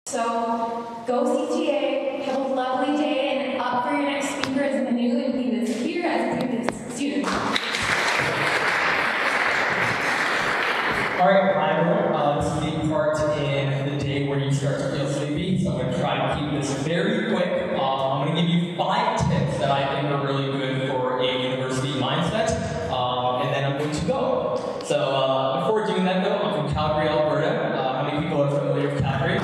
So go CTA, have a lovely day, and up for your next speaker as Manu and be this here as a previous student. Alright, hi everyone. This is the part in the day where you start to feel sleepy, so I'm going to try to keep this very quick. I'm going to give you 5 tips that I think are really good for a university mindset, and then I'm going to go. So before doing that though, I'm from Calgary, Alberta. How many people are familiar with Calgary?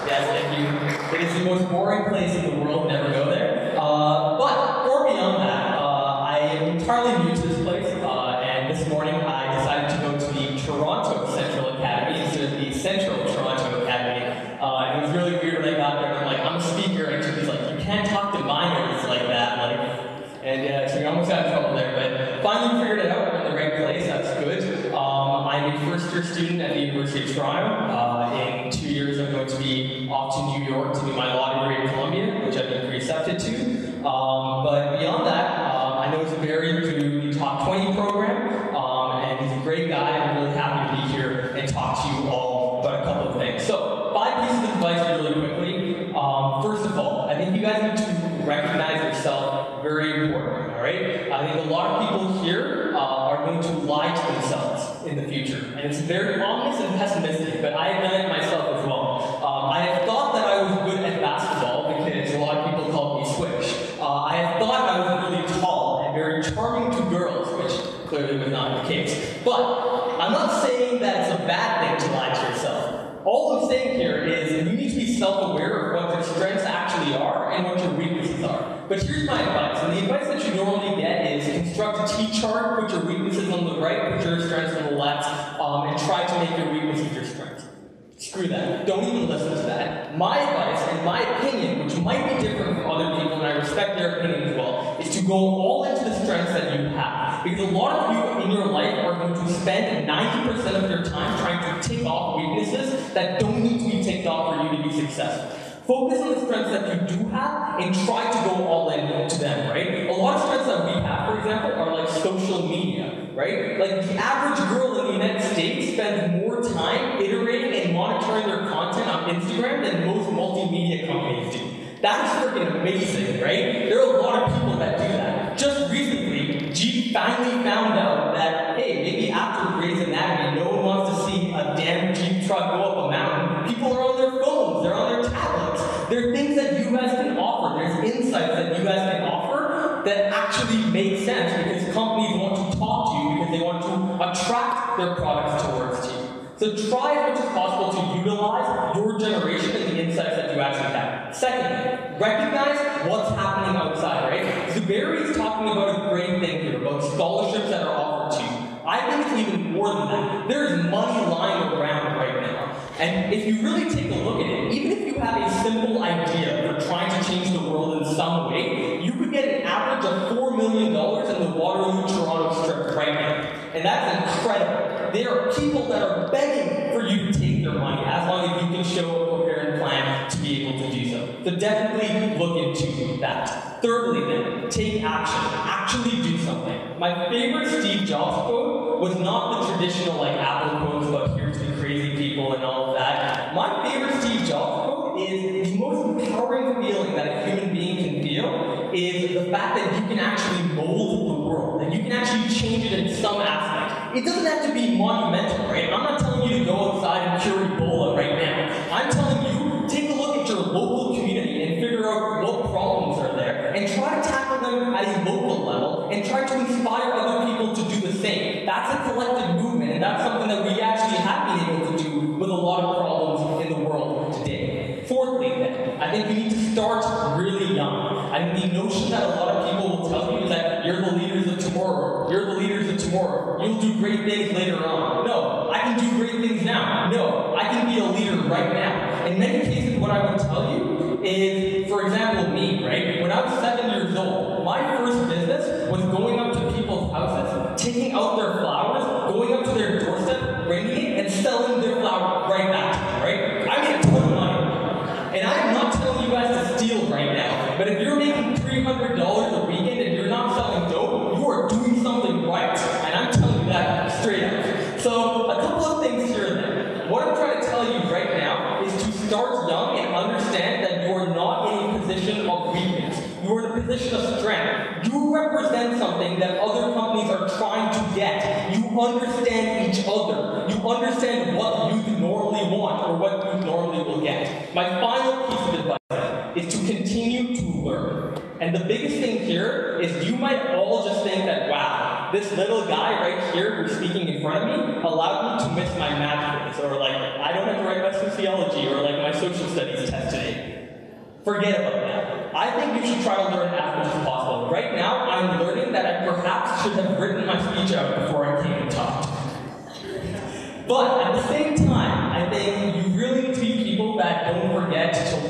Yes, thank you. It is the most boring place in the world, never go there. But far beyond that, I am entirely new to this place, and this morning I decided to go to the Toronto Central Academy instead of the Central Toronto Academy. And it was really weird when I got there. I'm like, I'm a speaker, and she's like, you can't talk to minors like that. So we almost got in trouble there, but finally figured it out. We're in the right place. That's good. I'm a first-year student at the University of Toronto. In 2 years, I'm going to be off to New York to do my law degree in Columbia, which I've been pre-accepted to. But beyond that, I know it's Barry through the Top 20 program, and he's a great guy. I'm really happy to be here and talk to you all about a couple of things. So, 5 pieces of advice really quickly. First of all, I think you guys need to recognize yourself. Very important, all right? I think a lot of people here are going to lie to themselves in the future, and it's very ominous and pessimistic, but I have done it myself as well. I have thought that I was good at basketball because a lot of people called me Swish. I have thought I was really tall and very charming to girls, which clearly was not the case. But I'm not saying that it's a bad thing to lie to yourself. All I'm saying here is you need to be self-aware of what your strengths actually are and what your weaknesses are. But here's my advice, and the advice that you normally get is construct a T-chart, put your weaknesses on the right, put your strengths on the left, and try to make your weaknesses your strengths. Screw that. Don't even listen to that. My advice, and my opinion, which might be different from other people, and I respect their opinion as well, is to go all into the strengths that you have. Because a lot of you in your life are going to spend 90% of your time trying to tick off weaknesses that don't need to be ticked off for you to be successful. Focus on the strengths that you do have and try to go all in to them, right? A lot of strengths that we have, for example, are like social media, right? Like the average girl in the United States spends more time iterating and monitoring their content on Instagram than most multimedia companies do. That is freaking amazing, right? There are a lot of people that do that. Just recently, Jeep finally found out that, hey, maybe after Grey's Anatomy, no one wants to see a damn Jeep truck go up a mountain. People are on their phones, they're on their tablets. There are things that you guys can offer, there's insights that you guys can offer that actually make sense because companies want to talk to you because they want to attract their products towards you. So try as much as possible to utilize your generation and the insights that you actually have. Second, recognize what's happening outside, right? Zuberi is talking about a great thing here, about scholarships that are offered to you. I think it's even more than that. There is money lying around right now. And if you really take a look at it, even if you have a simple idea for trying to change the world in some way, you could get an average of $4 million in the Waterloo-Toronto Strip right now. And that's incredible. There are people that are begging for you to take their money as long as you can show a coherent plan to be able to do so. So definitely look into that. Thirdly then, take action. Actually do something. My favorite Steve Jobs quote was not the traditional like Apple quotes about here's the crazy people and all of that. My favorite Steve Jobs quote is the most empowering feeling that a human being can feel is the fact that you can actually mold the world and you can actually change it in some aspect. It doesn't have to be monumental, right? I'm not telling you to go outside and cure Ebola right now. I'm telling you, take a look at your local community and figure out what problems are there and try to tackle them at a local level and try to inspire other people to do the same. That's a collective movement, and that's something that we actually have been able to do with a lot of problems in the world today. Fourthly, then, I think you need to start really young. I think the notion that a lot of people will tell you is that you're the leaders of tomorrow, you're the leaders of tomorrow, you'll do great things later on. No, I can do great things now. No, I can be a leader right now. In many cases, what I would tell you is, for example, me, right? When I was 7 years old, my first business was going up to people's houses, taking out their flowers, going up to their doorstep, bringing it, and selling their flowers right back to them, right? I made a ton of money. And I'm not telling you guys to steal right now, but if you're making $300 a weekend and you're not selling dope, you are doing something right. And I'm telling you that straight up. So, a couple of things here and there. What I'm trying to tell you right now is to start young and understand that you are not in a position of weakness. You are in a position of strength. You represent something that other companies are trying to get. You understand each other. You understand what you normally want or what you normally will get. My final piece of advice is to continue to learn. And the biggest thing here is you might all just think that, wow, this little guy right here who's speaking in front of me allowed me to miss my math quiz, or like, I don't have to write my sociology or like my social studies test today. Forget about that. I think you should try to learn as much as possible. Right now, I'm learning that I perhaps should have written my speech out before I came and talked. But at the same time, I think you really need to be people that don't forget to